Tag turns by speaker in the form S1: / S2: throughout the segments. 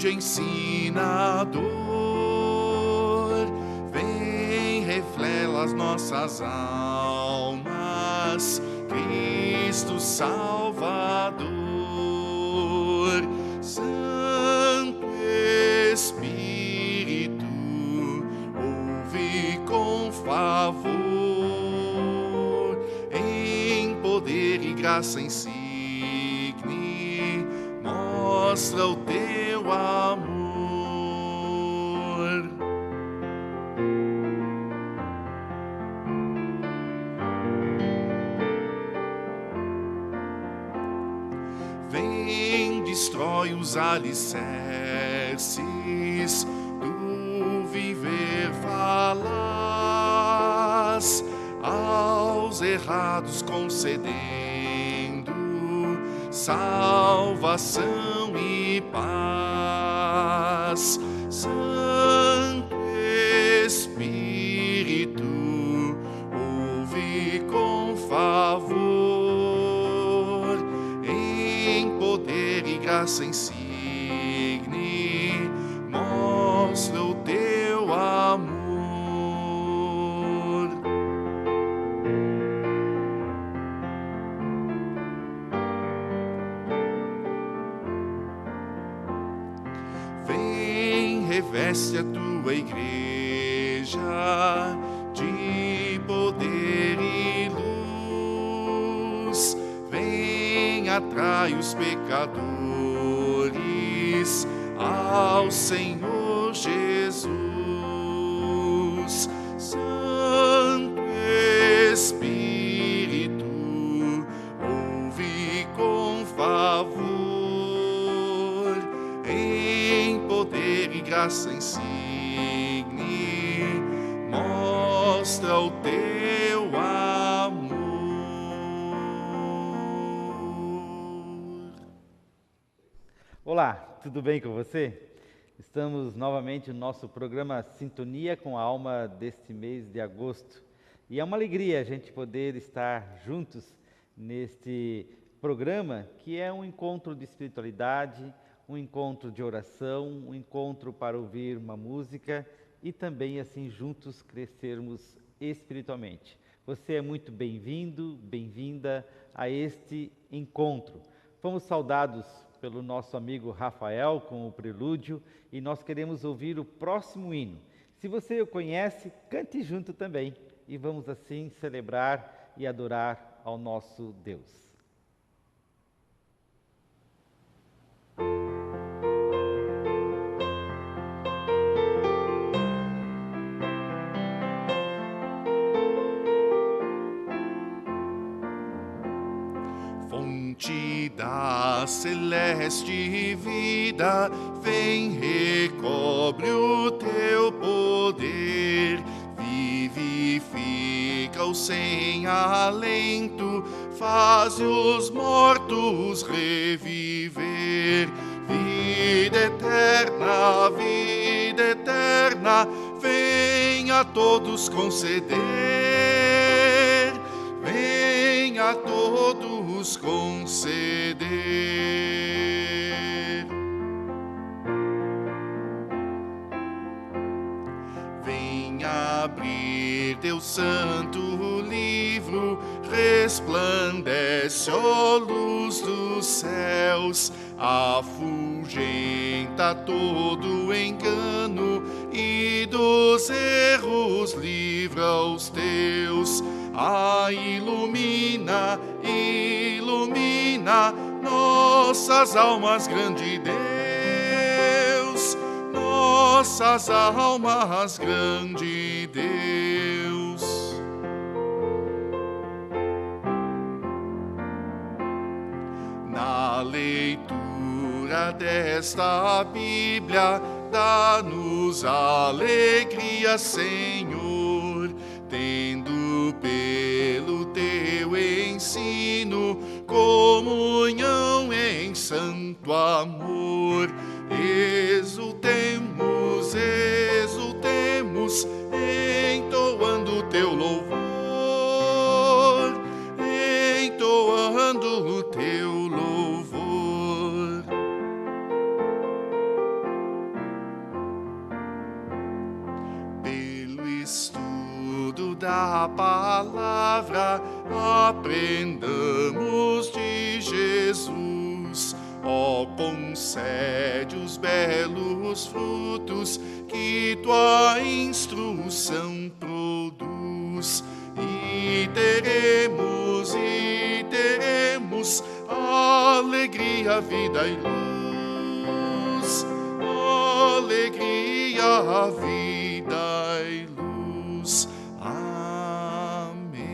S1: grande ensinador, vem, reflela as nossas almas, Cristo Salvador. Santo Espírito, ouve com favor, em poder e graça insigne, mostra o teu amor. Vem, destrói os alicerces do viver falaz, aos errados concedendo salvação e paz. Santo Espírito, ouve com favor, em poder e graça insigne, mostra o teu amor. Vem, reveste a tua igreja de poder e luz, vem, atrai os pecadores ao Senhor Jesus. Santo Espírito, ouve com favor, em poder e graça insigne, mostra o teu amor.
S2: Olá, tudo bem com você? Estamos novamente no nosso programa Sintonia com a Alma deste mês de agosto. E é uma alegria a gente poder estar juntos neste programa, que é um encontro de espiritualidade, um encontro de oração, um encontro para ouvir uma música e também assim juntos crescermos espiritualmente. Você é muito bem-vindo, bem-vinda a este encontro. Fomos saudados pelo nosso amigo Rafael com o prelúdio e nós queremos ouvir o próximo hino. Se você o conhece, cante junto também e vamos assim celebrar e adorar ao nosso Deus.
S1: Fonte da celeste vida, vem, recobre o teu poder, vivifica-os sem alento, faz os mortos reviver. Vida eterna, vem a todos conceder, vem a todos conceder. Vem abrir teu santo livro, resplandece, ó luz dos céus, afugenta todo engano e dos erros livra os teus. Ilumina nossas almas, grande Deus, nossas almas, grande Deus. Na leitura desta Bíblia, dá-nos alegria, Senhor, tendo pelo teu ensino comunhão em santo amor. Exultemos, entoando teu louvor, entoando teu louvor. da palavra aprendamos de Jesus. Ó, concede os belos frutos que tua instrução produz, e teremos alegria, vida e luz. Alegria, vida e luz. Amém.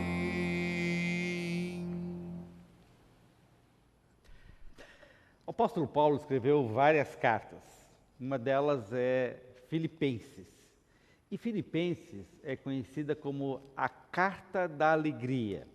S2: O apóstolo Paulo escreveu várias cartas. Uma delas é Filipenses. E Filipenses é conhecida como a Carta da Alegria.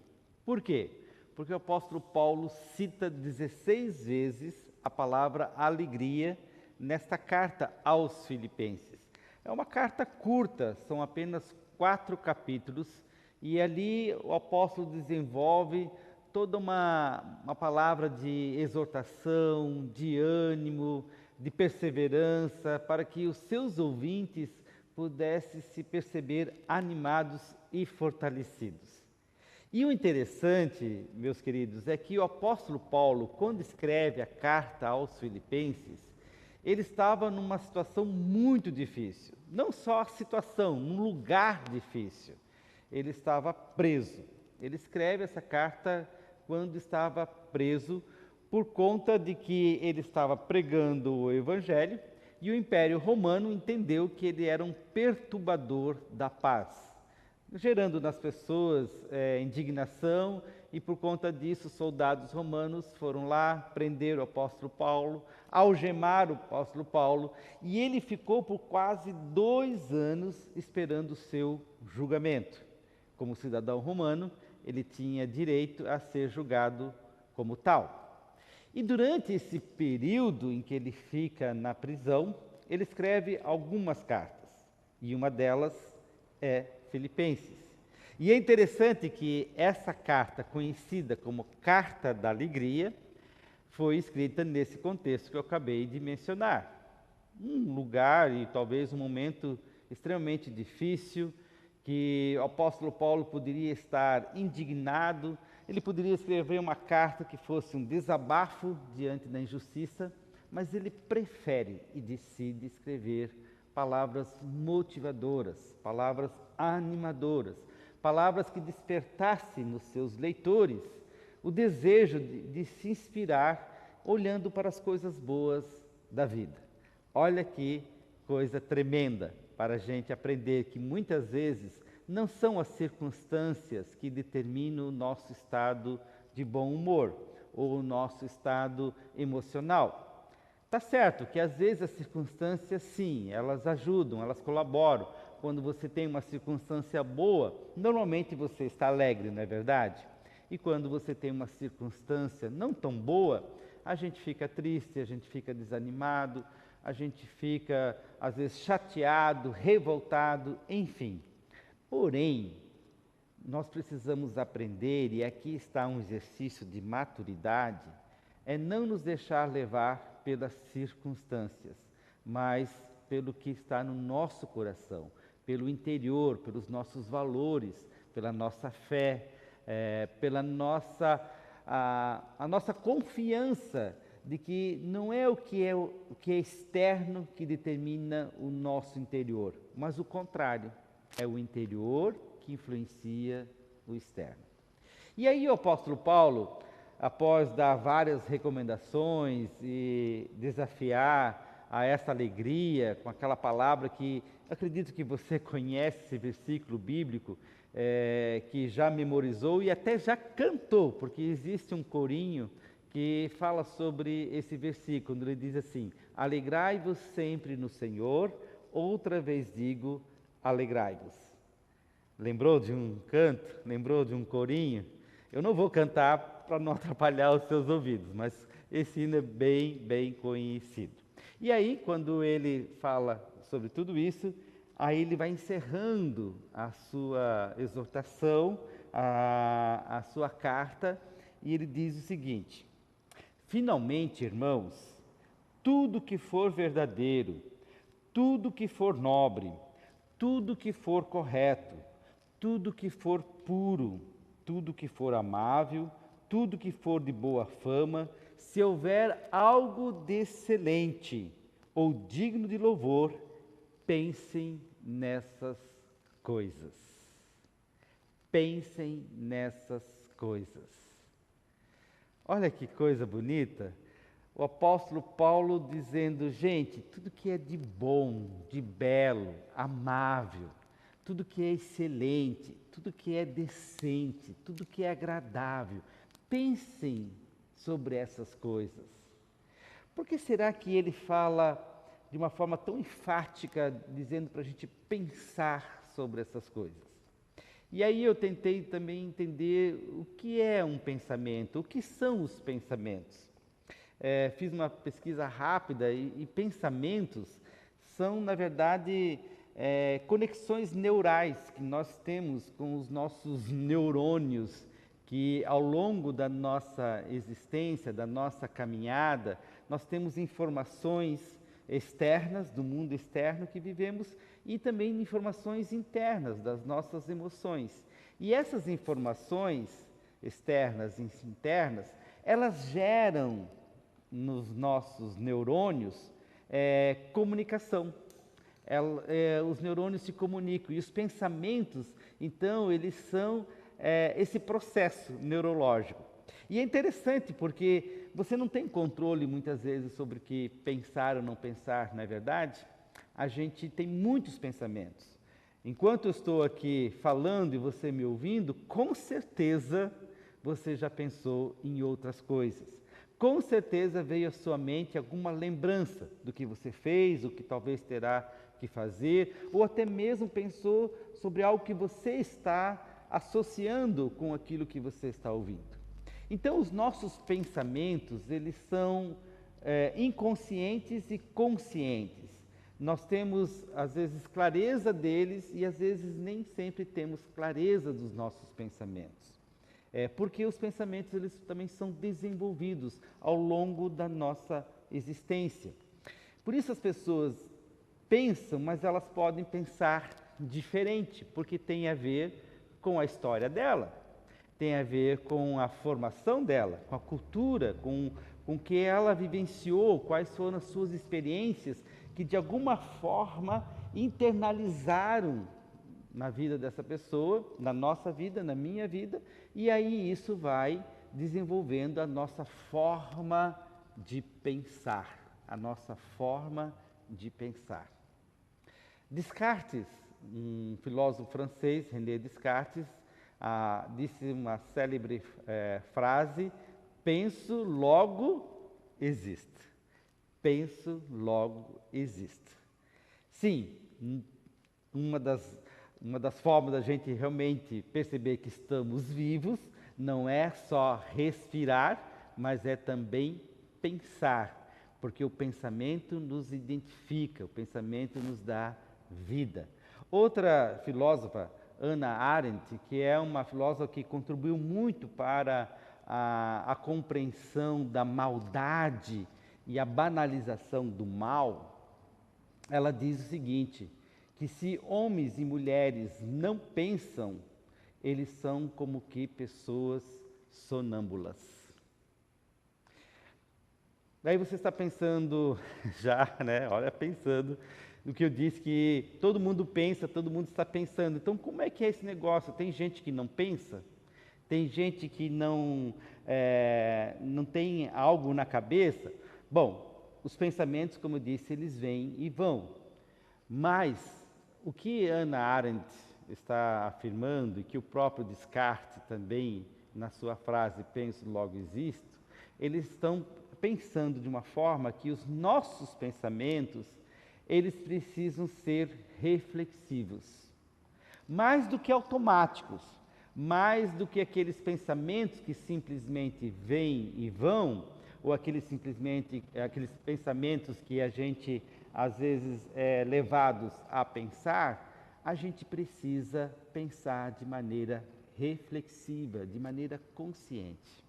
S2: Por quê? Porque o apóstolo Paulo cita 16 vezes a palavra alegria nesta carta aos Filipenses. É uma carta curta, são apenas 4 capítulos, e ali o apóstolo desenvolve toda uma palavra de exortação, de ânimo, de perseverança, para que os seus ouvintes pudessem se perceber animados e fortalecidos. E o interessante, meus queridos, é que o apóstolo Paulo, quando escreve a carta aos Filipenses, ele estava numa situação muito difícil. Não só a situação, num lugar difícil. Ele estava preso. Ele escreve essa carta quando estava preso, por conta de que ele estava pregando o Evangelho e o Império Romano entendeu que ele era um perturbador da paz, gerando nas pessoas indignação, e por conta disso os soldados romanos foram lá, prenderam o apóstolo Paulo, algemaram o apóstolo Paulo, e ele ficou por quase 2 anos esperando o seu julgamento. Como cidadão romano, ele tinha direito a ser julgado como tal. E durante esse período em que ele fica na prisão, ele escreve algumas cartas, e uma delas é Filipenses. E é interessante que essa carta, conhecida como Carta da Alegria, foi escrita nesse contexto que eu acabei de mencionar. Um lugar e talvez um momento extremamente difícil, que o apóstolo Paulo poderia estar indignado, ele poderia escrever uma carta que fosse um desabafo diante da injustiça, mas ele prefere e decide escrever palavras motivadoras, palavras animadoras, palavras que despertassem nos seus leitores o desejo de se inspirar olhando para as coisas boas da vida. Olha que coisa tremenda para a gente aprender que muitas vezes não são as circunstâncias que determinam o nosso estado de bom humor ou o nosso estado emocional. Tá certo que às vezes as circunstâncias, sim, elas ajudam, elas colaboram. Quando você tem uma circunstância boa, normalmente você está alegre, não é verdade? E quando você tem uma circunstância não tão boa, a gente fica triste, a gente fica desanimado, a gente fica, às vezes, chateado, revoltado, enfim. Porém, nós precisamos aprender, e aqui está um exercício de maturidade, é não nos deixar levar pelas circunstâncias, mas pelo que está no nosso coração, pelo interior, pelos nossos valores, pela nossa fé, pela nossa, a nossa confiança de que não é o que é externo que determina o nosso interior, mas o contrário, é o interior que influencia o externo. E aí o apóstolo Paulo, após dar várias recomendações e desafiar a essa alegria com aquela palavra que acredito que você conhece, esse versículo bíblico, que já memorizou e até já cantou, porque existe um corinho que fala sobre esse versículo, ele diz assim: alegrai-vos sempre no Senhor, outra vez digo, alegrai-vos. Lembrou de um canto? Lembrou de um corinho? Eu não vou cantar para não atrapalhar os seus ouvidos, mas esse hino é bem conhecido. E aí, quando ele fala sobre tudo isso, aí ele vai encerrando a sua exortação, a sua carta, e ele diz o seguinte: finalmente, irmãos, tudo que for verdadeiro, tudo que for nobre, tudo que for correto, tudo que for puro, tudo que for amável, tudo que for de boa fama, se houver algo de excelente ou digno de louvor, pensem nessas coisas. Pensem nessas coisas. Olha que coisa bonita. O apóstolo Paulo dizendo, gente, tudo que é de bom, de belo, amável, tudo que é excelente, tudo que é decente, tudo que é agradável, pensem sobre essas coisas. Por que será que ele fala de uma forma tão enfática, dizendo para a gente pensar sobre essas coisas? E aí eu tentei também entender o que é um pensamento, o que são os pensamentos. Fiz uma pesquisa rápida e pensamentos são, na verdade, conexões neurais que nós temos com os nossos neurônios, que ao longo da nossa existência, da nossa caminhada, nós temos informações externas, do mundo externo que vivemos, e também informações internas das nossas emoções. E essas informações externas e internas, elas geram nos nossos neurônios comunicação. Os neurônios se comunicam e os pensamentos, então, eles são esse processo neurológico. E é interessante porque você não tem controle muitas vezes sobre o que pensar ou não pensar, não é verdade? A gente tem muitos pensamentos. Enquanto eu estou aqui falando e você me ouvindo, com certeza você já pensou em outras coisas. Com certeza veio à sua mente alguma lembrança do que você fez, o que talvez terá que fazer, ou até mesmo pensou sobre algo que você está associando com aquilo que você está ouvindo. Então, os nossos pensamentos, eles são inconscientes e conscientes. Nós temos, às vezes, clareza deles e, às vezes, nem sempre temos clareza dos nossos pensamentos. Porque os pensamentos, eles também são desenvolvidos ao longo da nossa existência. Por isso as pessoas pensam, mas elas podem pensar diferente, porque tem a ver com a história dela, tem a ver com a formação dela, com a cultura, com o que ela vivenciou, quais foram as suas experiências que de alguma forma internalizaram na vida dessa pessoa, na nossa vida, na minha vida, e aí isso vai desenvolvendo a nossa forma de pensar, a nossa forma de pensar. Descartes, um filósofo francês, René Descartes, disse uma célebre frase: penso, logo existo. Penso, logo existo. Sim, uma das formas da gente realmente perceber que estamos vivos não é só respirar, mas é também pensar, porque o pensamento nos identifica, o pensamento nos dá vida. Outra filósofa, Hannah Arendt, que é uma filósofa que contribuiu muito para a compreensão da maldade e a banalização do mal, ela diz o seguinte, que se homens e mulheres não pensam, eles são como que pessoas sonâmbulas. Daí você está pensando já, né? Olha, pensando no que eu disse, que todo mundo pensa, todo mundo está pensando. Então, como é que é esse negócio? Tem gente que não pensa? Tem gente que não tem algo na cabeça? Bom, os pensamentos, como eu disse, eles vêm e vão. Mas o que Hannah Arendt está afirmando, e que o próprio Descartes também, na sua frase, penso, logo existo, eles estão pensando de uma forma que os nossos pensamentos, eles precisam ser reflexivos. Mais do que automáticos, mais do que aqueles pensamentos que simplesmente vêm e vão, ou aqueles pensamentos que a gente, às vezes, é levados a pensar, a gente precisa pensar de maneira reflexiva, de maneira consciente.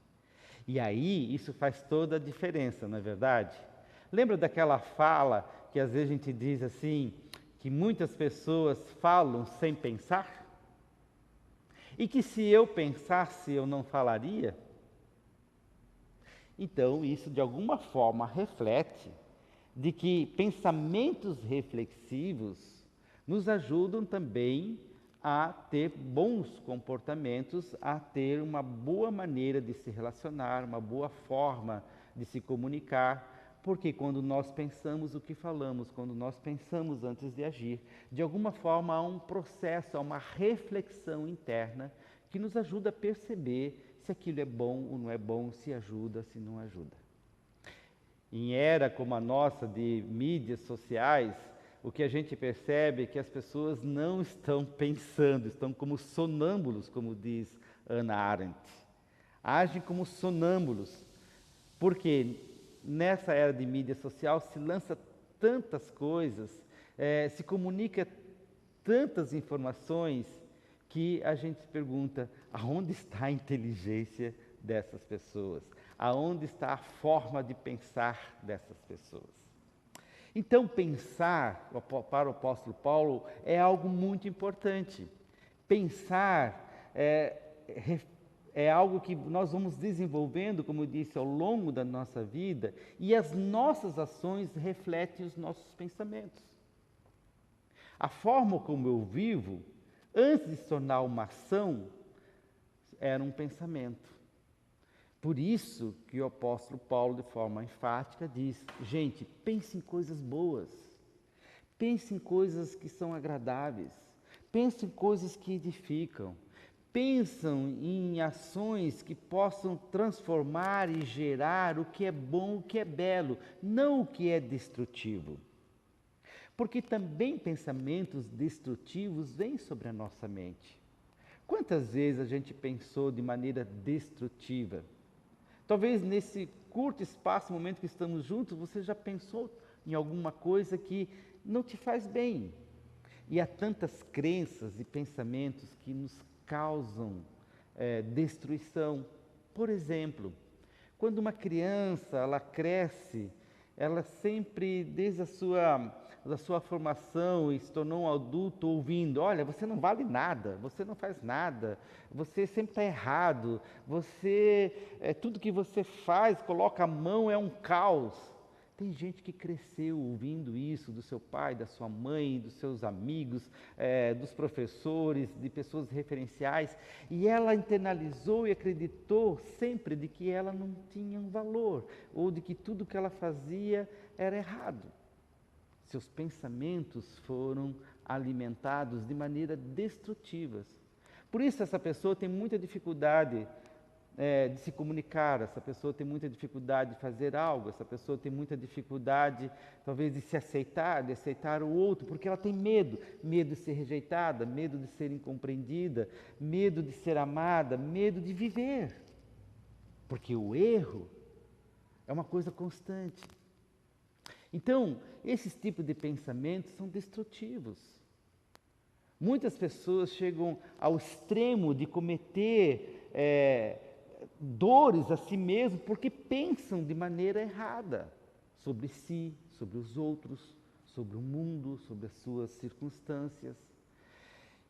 S2: E aí, isso faz toda a diferença, não é verdade? Lembra daquela fala que às vezes a gente diz assim, que muitas pessoas falam sem pensar? e que se eu pensasse eu não falaria. Então, isso de alguma forma reflete de que pensamentos reflexivos nos ajudam também a ter bons comportamentos, a ter uma boa maneira de se relacionar, uma boa forma de se comunicar, porque quando nós pensamos o que falamos, quando nós pensamos antes de agir, de alguma forma há um processo, há uma reflexão interna que nos ajuda a perceber se aquilo é bom ou não é bom, se ajuda, se não ajuda. Em era como a nossa de mídias sociais, o que a gente percebe é que as pessoas não estão pensando, estão como sonâmbulos, como diz Hannah Arendt. Agem como sonâmbulos, porque nessa era de mídia social se lança tantas coisas, se comunica tantas informações, que a gente se pergunta, aonde está a inteligência dessas pessoas? Aonde está a forma de pensar dessas pessoas? Então, pensar, para o apóstolo Paulo, é algo muito importante. Pensar é algo que nós vamos desenvolvendo, como eu disse, ao longo da nossa vida, e as nossas ações refletem os nossos pensamentos. A forma como eu vivo, antes de se tornar uma ação, era um pensamento. Por isso que o apóstolo Paulo, de forma enfática, diz, gente, pense em coisas boas, pense em coisas que são agradáveis, pense em coisas que edificam, pensam em ações que possam transformar e gerar o que é bom, o que é belo, não o que é destrutivo. Porque também pensamentos destrutivos vêm sobre a nossa mente. Quantas vezes a gente pensou de maneira destrutiva? Talvez nesse curto espaço, momento que estamos juntos, você já pensou em alguma coisa que não te faz bem. E há tantas crenças e pensamentos que nos causam destruição. Por exemplo, quando uma criança ela cresce, ela sempre, desde da sua formação e se tornou um adulto ouvindo, olha, você não vale nada, você não faz nada, você sempre está errado, tudo que você faz, coloca a mão, é um caos. Tem gente que cresceu ouvindo isso do seu pai, da sua mãe, dos seus amigos, dos professores, de pessoas referenciais, e ela internalizou e acreditou sempre de que ela não tinha um valor, ou de que tudo que ela fazia era errado. Seus pensamentos foram alimentados de maneira destrutivas. Por isso essa pessoa tem muita dificuldade de se comunicar, essa pessoa tem muita dificuldade de fazer algo, essa pessoa tem muita dificuldade, talvez, de se aceitar, de aceitar o outro, porque ela tem medo, medo de ser rejeitada, medo de ser incompreendida, medo de ser amada, medo de viver. Porque o erro é uma coisa constante. Então, esses tipos de pensamentos são destrutivos. Muitas pessoas chegam ao extremo de cometer dores a si mesmo porque pensam de maneira errada sobre si, sobre os outros, sobre o mundo, sobre as suas circunstâncias.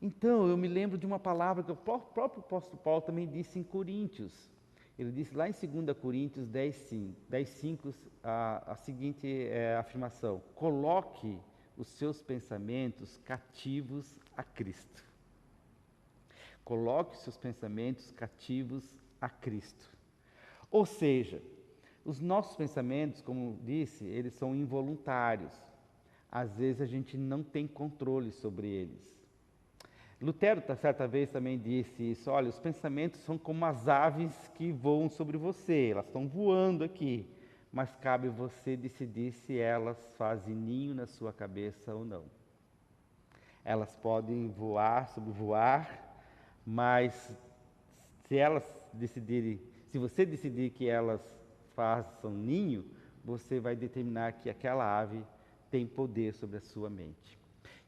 S2: Então, eu me lembro de uma palavra que o próprio apóstolo Paulo também disse em Coríntios. Ele disse lá em 2 Coríntios 10:5, a seguinte afirmação: coloque os seus pensamentos cativos a Cristo. Coloque os seus pensamentos cativos a Cristo. Ou seja, os nossos pensamentos, como disse, eles são involuntários. Às vezes a gente não tem controle sobre eles. Lutero, certa vez, também disse isso, olha, os pensamentos são como as aves que voam sobre você, elas estão voando aqui, mas cabe você decidir se elas fazem ninho na sua cabeça ou não. Elas podem voar, sobrevoar, mas se você decidir que elas façam ninho, você vai determinar que aquela ave tem poder sobre a sua mente.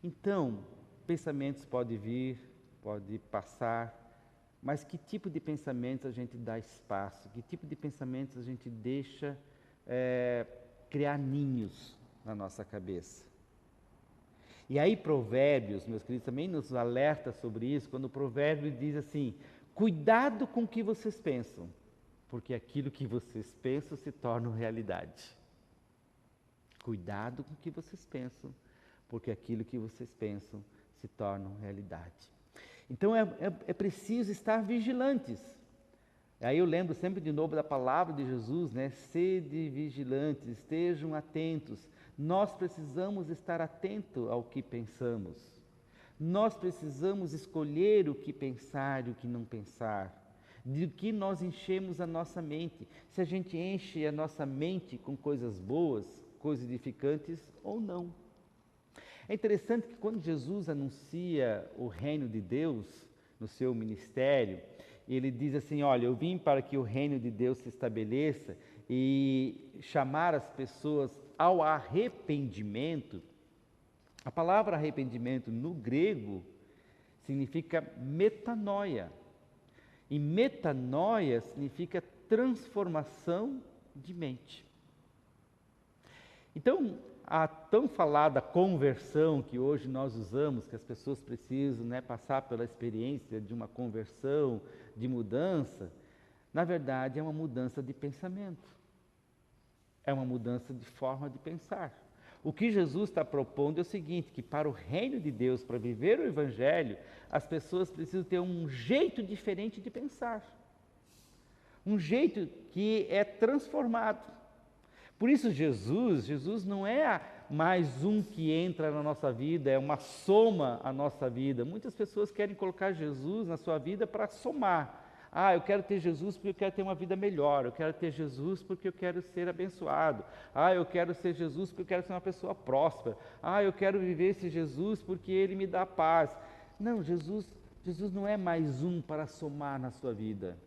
S2: Então, pensamentos podem vir, podem passar, mas que tipo de pensamentos a gente dá espaço? Que tipo de pensamentos a gente deixa criar ninhos na nossa cabeça? E aí Provérbios, meus queridos, também nos alerta sobre isso, quando o provérbio diz assim, cuidado com o que vocês pensam, porque aquilo que vocês pensam se torna realidade. Cuidado com o que vocês pensam, porque aquilo que vocês pensam se torna realidade. Então é preciso estar vigilantes. Aí eu lembro sempre de novo da palavra de Jesus, né? Sede vigilantes, estejam atentos. Nós precisamos estar atentos ao que pensamos. Nós precisamos escolher o que pensar e o que não pensar. De que nós enchemos a nossa mente. Se a gente enche a nossa mente com coisas boas, coisas edificantes ou não. É interessante que quando Jesus anuncia o reino de Deus no seu ministério, ele diz assim, olha, eu vim para que o reino de Deus se estabeleça e chamar as pessoas ao arrependimento. A palavra arrependimento no grego significa metanoia. E metanoia significa transformação de mente. Então, a tão falada conversão que hoje nós usamos, que as pessoas precisam, né, passar pela experiência de uma conversão, de mudança, na verdade é uma mudança de pensamento. É uma mudança de forma de pensar. O que Jesus está propondo é o seguinte, que para o reino de Deus, para viver o Evangelho, as pessoas precisam ter um jeito diferente de pensar. Um jeito que é transformado. Por isso Jesus não é mais um que entra na nossa vida, é uma soma à nossa vida. Muitas pessoas querem colocar Jesus na sua vida para somar. Ah, eu quero ter Jesus porque eu quero ter uma vida melhor, eu quero ter Jesus porque eu quero ser abençoado. Ah, eu quero ser Jesus porque eu quero ser uma pessoa próspera. Ah, eu quero viver esse Jesus porque Ele me dá paz. Não, Jesus não é mais um para somar na sua vida.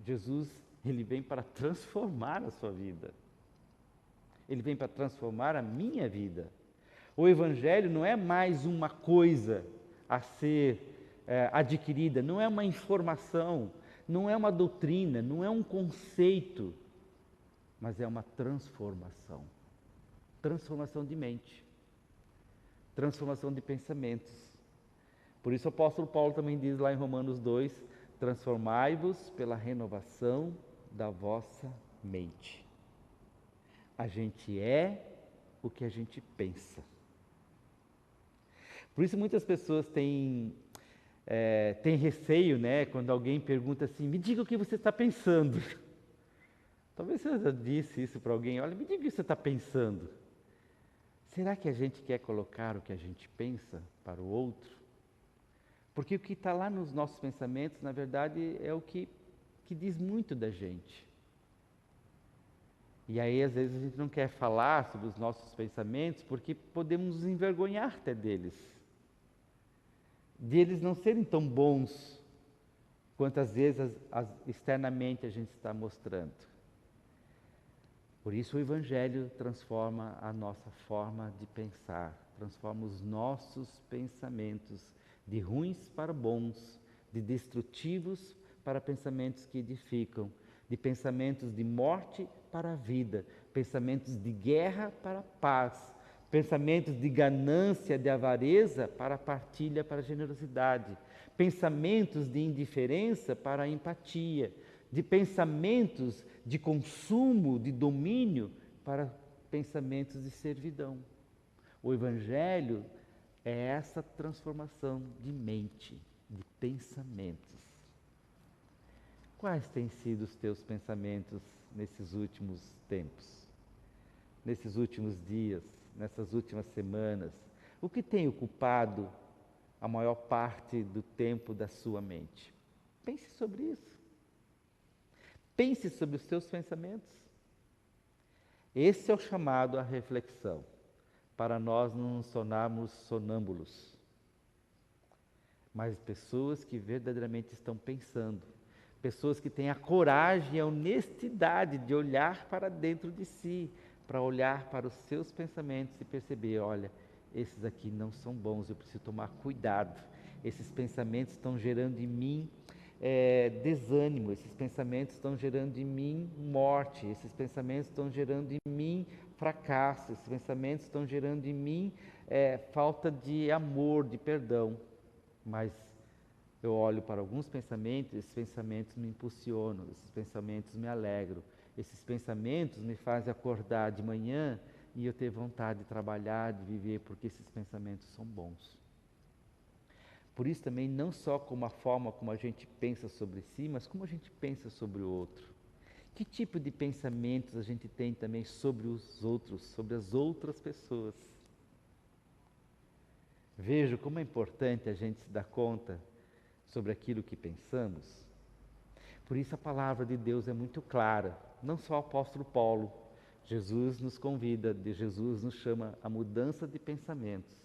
S2: Jesus, Ele vem para transformar a sua vida. Ele vem para transformar a minha vida. O Evangelho não é mais uma coisa a ser adquirida, não é uma informação, não é uma doutrina, não é um conceito, mas é uma transformação. Transformação de mente, transformação de pensamentos. Por isso o apóstolo Paulo também diz lá em Romanos 2, transformai-vos pela renovação da vossa mente. A gente é o que a gente pensa. Por isso muitas pessoas têm receio, né? Quando alguém pergunta assim, me diga o que você está pensando. Talvez você já disse isso para alguém, olha, me diga o que você está pensando. Será que a gente quer colocar o que a gente pensa para o outro? Porque o que está lá nos nossos pensamentos, na verdade, é o que diz muito da gente. E aí, às vezes, a gente não quer falar sobre os nossos pensamentos porque podemos nos envergonhar até deles. De eles não serem tão bons quanto às vezes externamente a gente está mostrando. Por isso o Evangelho transforma a nossa forma de pensar, transforma os nossos pensamentos de ruins para bons, de destrutivos para pensamentos que edificam, de pensamentos de morte para a vida, pensamentos de guerra para a paz, pensamentos de ganância, de avareza para a partilha, para a generosidade, pensamentos de indiferença para a empatia, de pensamentos de consumo, de domínio para pensamentos de servidão. O Evangelho é essa transformação de mente, de pensamentos. Quais têm sido os teus pensamentos nesses últimos tempos? Nesses últimos dias, nessas últimas semanas? O que tem ocupado a maior parte do tempo da sua mente? Pense sobre isso. Pense sobre os seus pensamentos. Esse é o chamado à reflexão, para nós não nos tornarmos sonâmbulos, mas pessoas que verdadeiramente estão pensando, pessoas que têm a coragem e a honestidade de olhar para dentro de si, para olhar para os seus pensamentos e perceber, olha, esses aqui não são bons, eu preciso tomar cuidado. Esses pensamentos estão gerando em mim desânimo, esses pensamentos estão gerando em mim morte, esses pensamentos estão gerando em mim fracasso, esses pensamentos estão gerando em mim falta de amor, de perdão. Mas eu olho para alguns pensamentos, esses pensamentos me impulsionam, esses pensamentos me alegram, esses pensamentos me fazem acordar de manhã e eu ter vontade de trabalhar, de viver, porque esses pensamentos são bons. Por isso também, não só como a forma como a gente pensa sobre si, mas como a gente pensa sobre o outro. Que tipo de pensamentos a gente tem também sobre os outros, sobre as outras pessoas? Vejo como é importante a gente se dar conta sobre aquilo que pensamos. Por isso a palavra de Deus é muito clara, não só o apóstolo Paulo. Jesus nos convida, Jesus nos chama a mudança de pensamentos.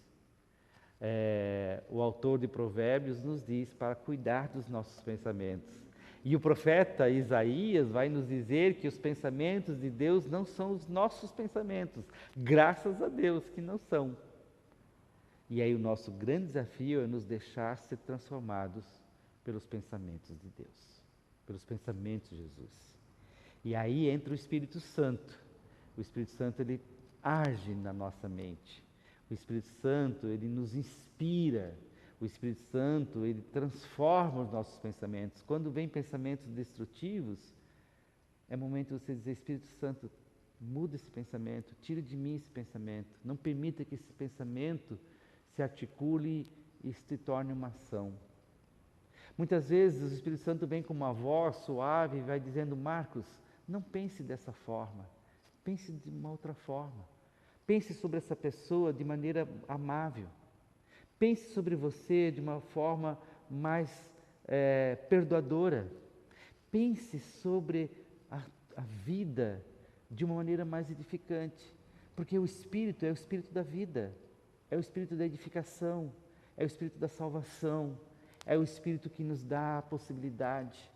S2: O autor de Provérbios nos diz para cuidar dos nossos pensamentos. E o profeta Isaías vai nos dizer que os pensamentos de Deus não são os nossos pensamentos, graças a Deus que não são. E aí o nosso grande desafio é nos deixar ser transformados pelos pensamentos de Deus, pelos pensamentos de Jesus. E aí entra o Espírito Santo. O Espírito Santo, ele age na nossa mente. O Espírito Santo, ele nos inspira. O Espírito Santo, ele transforma os nossos pensamentos. Quando vem pensamentos destrutivos, é momento de você dizer: Espírito Santo, muda esse pensamento, tira de mim esse pensamento. Não permita que esse pensamento se articule e se torne uma ação. Muitas vezes o Espírito Santo vem com uma voz suave e vai dizendo: Marcos, não pense dessa forma, pense de uma outra forma. Pense sobre essa pessoa de maneira amável. Pense sobre você de uma forma mais perdoadora. Pense sobre a vida de uma maneira mais edificante. Porque o Espírito é o Espírito da vida, é o Espírito da edificação, é o Espírito da salvação, é o Espírito que nos dá a possibilidade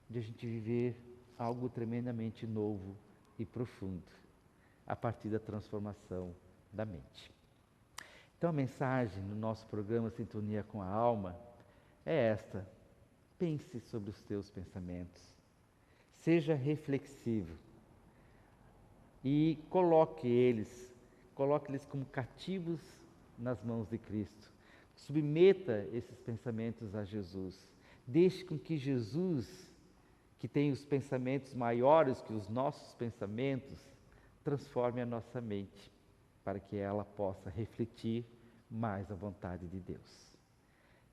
S2: de a gente viver algo tremendamente novo e profundo, a partir da transformação da mente. Então a mensagem no nosso programa Sintonia com a Alma é esta: pense sobre os teus pensamentos, seja reflexivo e coloque-eles como cativos nas mãos de Cristo. Submeta esses pensamentos a Jesus. Deixe com que Jesus, que tem os pensamentos maiores que os nossos pensamentos, transforme a nossa mente, para que ela possa refletir mais a vontade de Deus.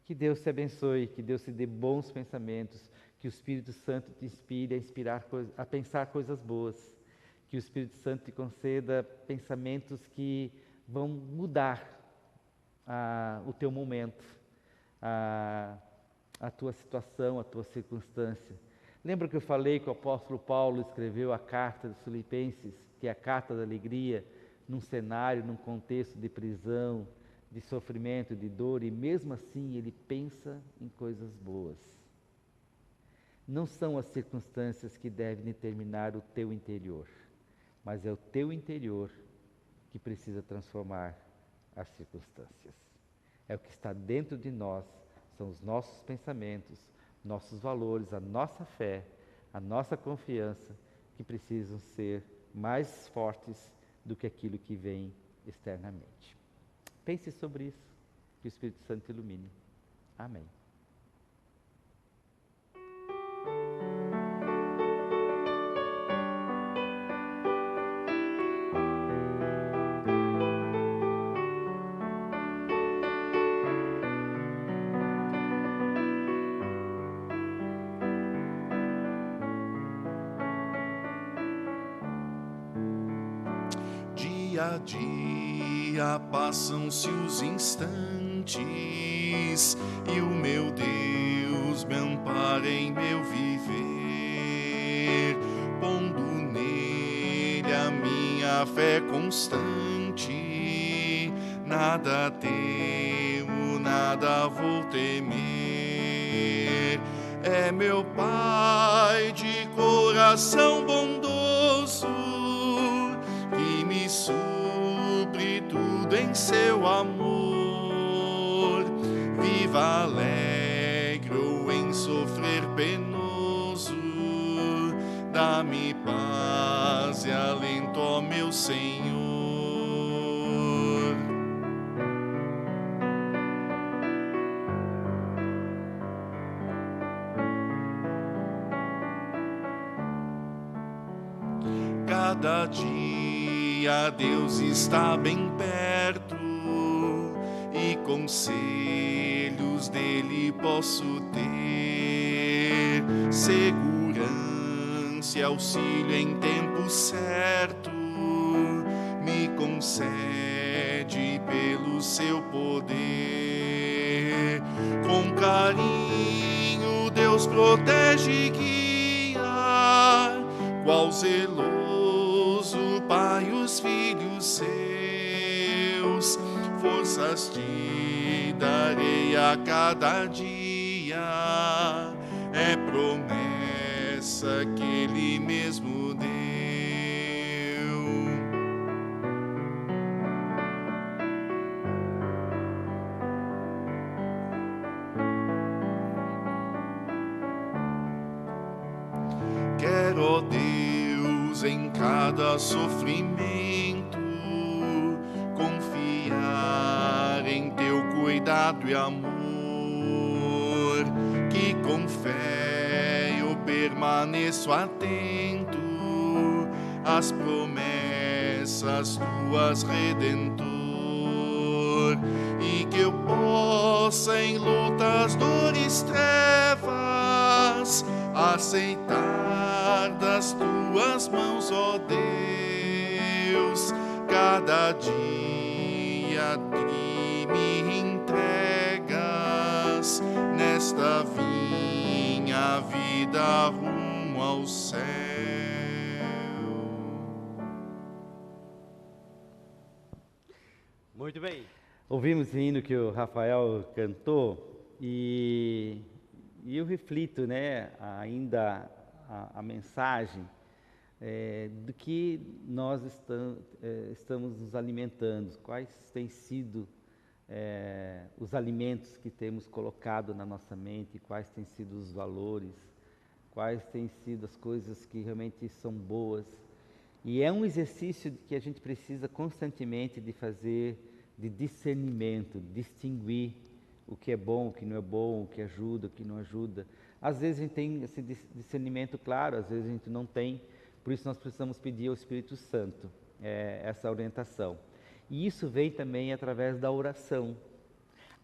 S2: Que Deus te abençoe, que Deus te dê bons pensamentos, que o Espírito Santo te inspire a pensar coisas boas, que o Espírito Santo te conceda pensamentos que vão mudar o teu momento, a tua situação, a tua circunstância. Lembra que eu falei que o apóstolo Paulo escreveu a carta dos Filipenses, que é a carta da alegria, num cenário, num contexto de prisão, de sofrimento, de dor, e mesmo assim ele pensa em coisas boas. Não são as circunstâncias que devem determinar o teu interior, mas é o teu interior que precisa transformar as circunstâncias. É o que está dentro de nós, são os nossos pensamentos, nossos valores, a nossa fé, a nossa confiança, que precisam ser mais fortes do que aquilo que vem externamente. Pense sobre isso, que o Espírito Santo ilumine. Amém.
S1: Dia a dia passam-se os instantes e o meu Deus me ampara em meu viver, pondo nele a minha fé constante. Nada temo, nada vou temer. É meu Pai de coração bondoso que me supre tudo em seu amor. Viva alegre ou em sofrer penoso, dá-me paz e alento, ó meu Senhor. Senhor. Cada dia Deus está bem perto e conselhos dele posso ter, segurança e auxílio em tempo certo, me concede pelo seu poder. Com carinho Deus protege e guia, qual zeloso Pai os filhos seus, forças te darei a cada dia, é promessa que Ele mesmo deu. Quero, ó Deus, em cada sofrimento confiar em teu cuidado e amor, que com fé eu permaneço atento às promessas tuas, Redentor, e que eu possa em lutas, dores, trevas aceitar das tuas mãos, ó Deus, cada dia que me entregas nesta minha vida rumo ao céu.
S2: Muito bem. Ouvimos o hino que o Rafael cantou e eu reflito, né, ainda a mensagem do que nós estamos nos alimentando, quais têm sido os alimentos que temos colocado na nossa mente, quais têm sido os valores, quais têm sido as coisas que realmente são boas. E é um exercício que a gente precisa constantemente de fazer, de discernimento, distinguir o que é bom, o que não é bom, o que ajuda, o que não ajuda. Às vezes a gente tem esse discernimento claro, às vezes a gente não tem, por isso nós precisamos pedir ao Espírito Santo essa orientação. E isso vem também através da oração.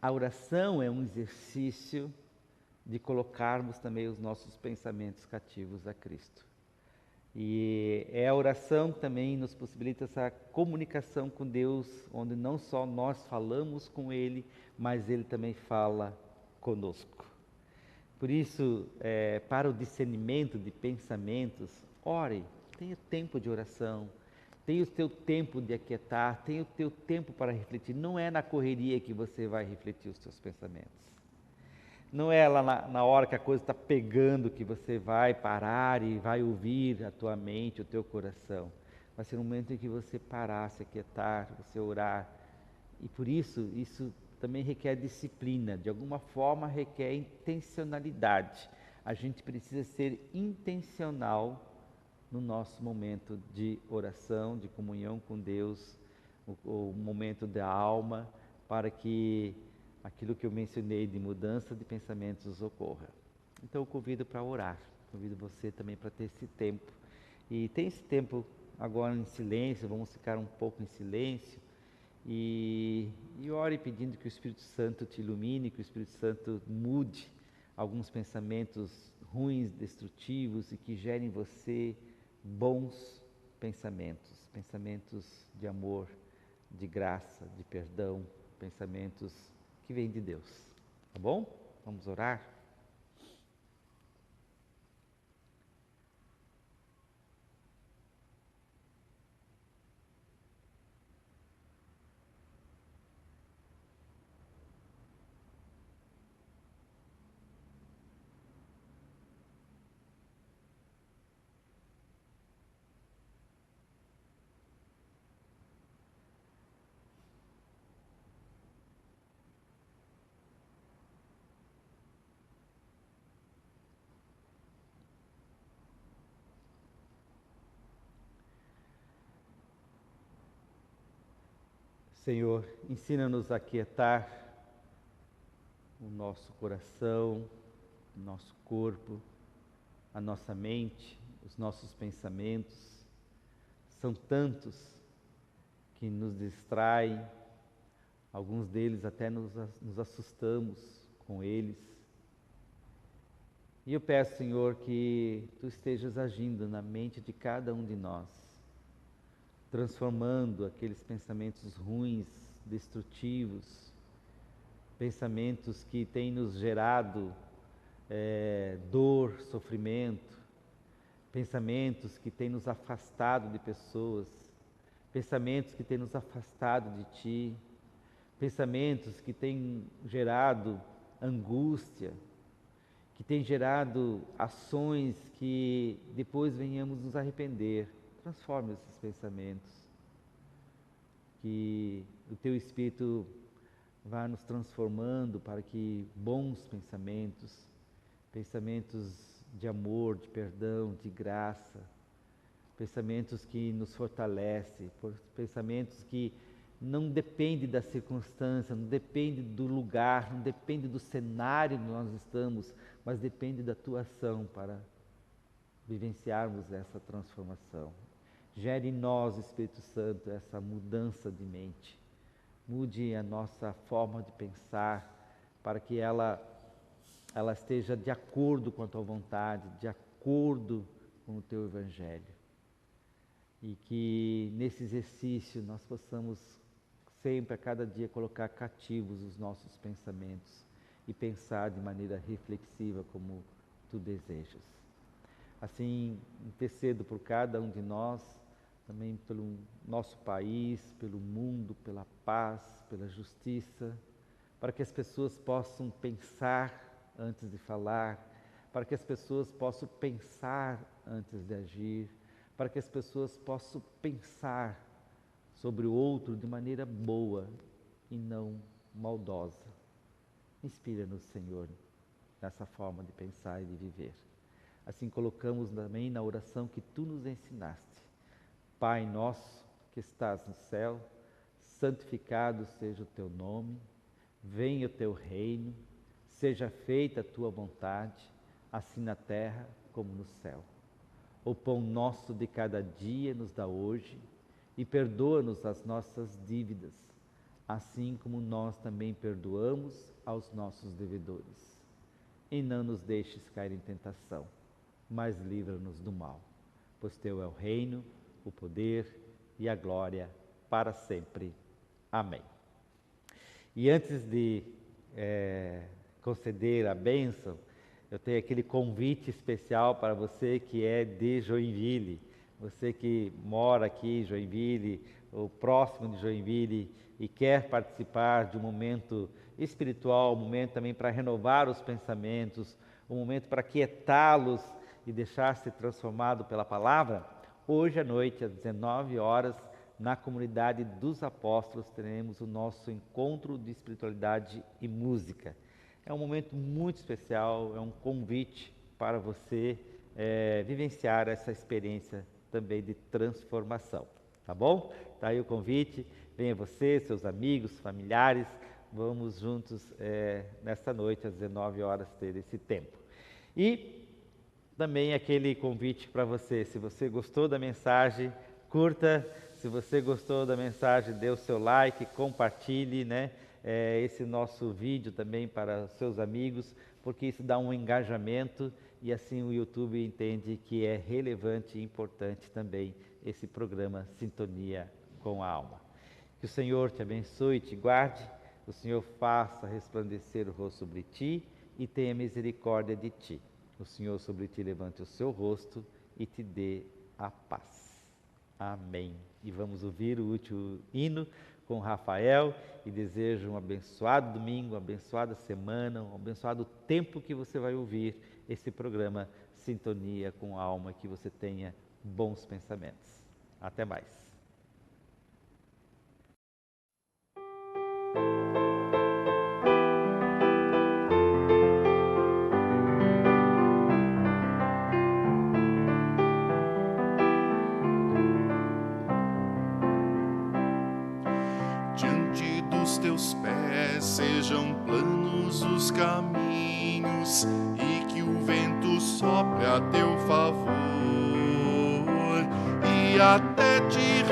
S2: A oração é um exercício de colocarmos também os nossos pensamentos cativos a Cristo. E a oração também nos possibilita essa comunicação com Deus, onde não só nós falamos com Ele, mas Ele também fala conosco. Por isso, para o discernimento de pensamentos, ore, tenha tempo de oração, tenha o teu tempo de aquietar, tenha o teu tempo para refletir. Não é na correria que você vai refletir os teus pensamentos. Não é lá na hora que a coisa está pegando que você vai parar e vai ouvir a tua mente, o teu coração. Vai ser um momento em que você parar, se aquietar, você orar. E por isso também requer disciplina, de alguma forma requer intencionalidade. A gente precisa ser intencional no nosso momento de oração, de comunhão com Deus, o momento da alma, para que aquilo que eu mencionei de mudança de pensamentos ocorra. Então eu convido para orar, convido você também para ter esse tempo. E tem esse tempo agora em silêncio, vamos ficar um pouco em silêncio e ore pedindo que o Espírito Santo te ilumine, que o Espírito Santo mude alguns pensamentos ruins, destrutivos e que gerem em você bons pensamentos, pensamentos de amor, de graça, de perdão, pensamentos que vem de Deus, tá bom? Vamos orar? Senhor, ensina-nos a quietar o nosso coração, o nosso corpo, a nossa mente, os nossos pensamentos. São tantos que nos distraem, alguns deles até nos assustamos com eles. E eu peço, Senhor, que Tu estejas agindo na mente de cada um de nós, transformando aqueles pensamentos ruins, destrutivos, pensamentos que têm nos gerado dor, sofrimento, pensamentos que têm nos afastado de pessoas, pensamentos que têm nos afastado de Ti, pensamentos que têm gerado angústia, que têm gerado ações que depois venhamos nos arrepender. Transforme esses pensamentos, que o Teu Espírito vá nos transformando para que bons pensamentos, pensamentos de amor, de perdão, de graça, pensamentos que nos fortalecem, pensamentos que não dependem da circunstância, não dependem do lugar, não dependem do cenário que nós estamos, mas dependem da Tua ação para vivenciarmos essa transformação. Gere em nós, Espírito Santo, essa mudança de mente. Mude a nossa forma de pensar para que ela esteja de acordo com a Tua vontade, de acordo com o Teu Evangelho. E que nesse exercício nós possamos sempre, a cada dia, colocar cativos os nossos pensamentos e pensar de maneira reflexiva como Tu desejas. Assim, intercedo por cada um de nós, também pelo nosso país, pelo mundo, pela paz, pela justiça, para que as pessoas possam pensar antes de falar, para que as pessoas possam pensar antes de agir, para que as pessoas possam pensar sobre o outro de maneira boa e não maldosa. Inspira-nos, Senhor, nessa forma de pensar e de viver. Assim colocamos também na oração que Tu nos ensinaste. Pai nosso que estás no céu, santificado seja o Teu nome, venha o Teu reino, seja feita a Tua vontade, assim na terra como no céu. O pão nosso de cada dia nos dá hoje e perdoa-nos as nossas dívidas, assim como nós também perdoamos aos nossos devedores. E não nos deixes cair em tentação, mas livra-nos do mal, pois Teu é o reino, o poder e a glória para sempre. Amém. E antes de conceder a bênção, eu tenho aquele convite especial para você que é de Joinville, você que mora aqui em Joinville, ou próximo de Joinville, e quer participar de um momento espiritual, um momento também para renovar os pensamentos, um momento para quietá-los e deixar-se transformado pela palavra. Hoje à noite, às 19 horas, na Comunidade dos Apóstolos, teremos o nosso encontro de espiritualidade e música. É um momento muito especial, é um convite para você vivenciar essa experiência também de transformação, tá bom? Tá aí o convite, venha você, seus amigos, familiares, vamos juntos nesta noite, às 19 horas, ter esse tempo. E também aquele convite para você, se você gostou da mensagem, curta, se você gostou da mensagem, dê o seu like, compartilhe, né? Esse nosso vídeo também para seus amigos, porque isso dá um engajamento e assim o YouTube entende que é relevante e importante também esse programa Sintonia com a Alma. Que o Senhor te abençoe e te guarde, o Senhor faça resplandecer o rosto sobre ti e tenha misericórdia de ti. O Senhor sobre ti levante o seu rosto e te dê a paz. Amém. E vamos ouvir o último hino com Rafael e desejo um abençoado domingo, uma abençoada semana, um abençoado tempo que você vai ouvir esse programa Sintonia com a Alma, que você tenha bons pensamentos. Até mais.
S1: Diante teus pés sejam planos os caminhos e que o vento sopre a teu favor, e até te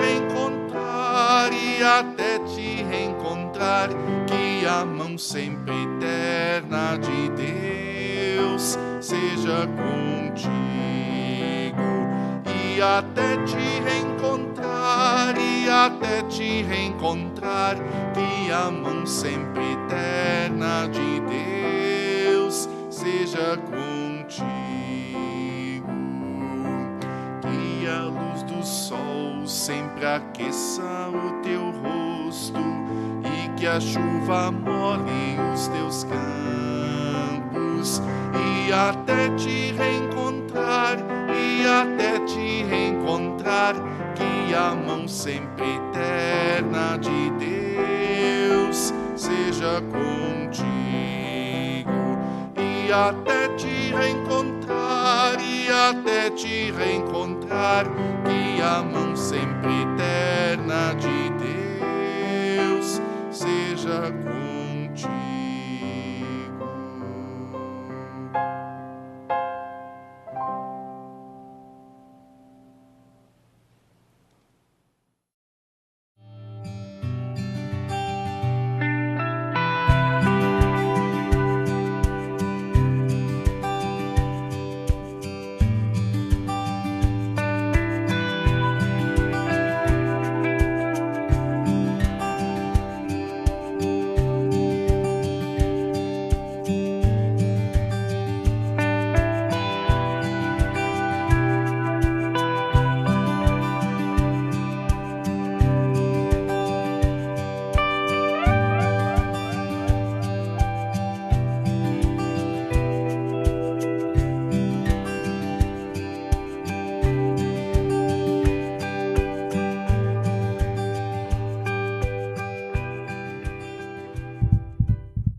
S1: reencontrar, que a mão sempre eterna de Deus seja contigo, e até te reencontrar, que a mão sempre eterna de Deus seja contigo, que a luz do sol sempre aqueça o teu rosto e que a chuva molhe os teus campos, e até te reencontrar, que a mão sempre eterna de Deus seja contigo, e até te reencontrar, que a mão sempre eterna de Deus seja contigo.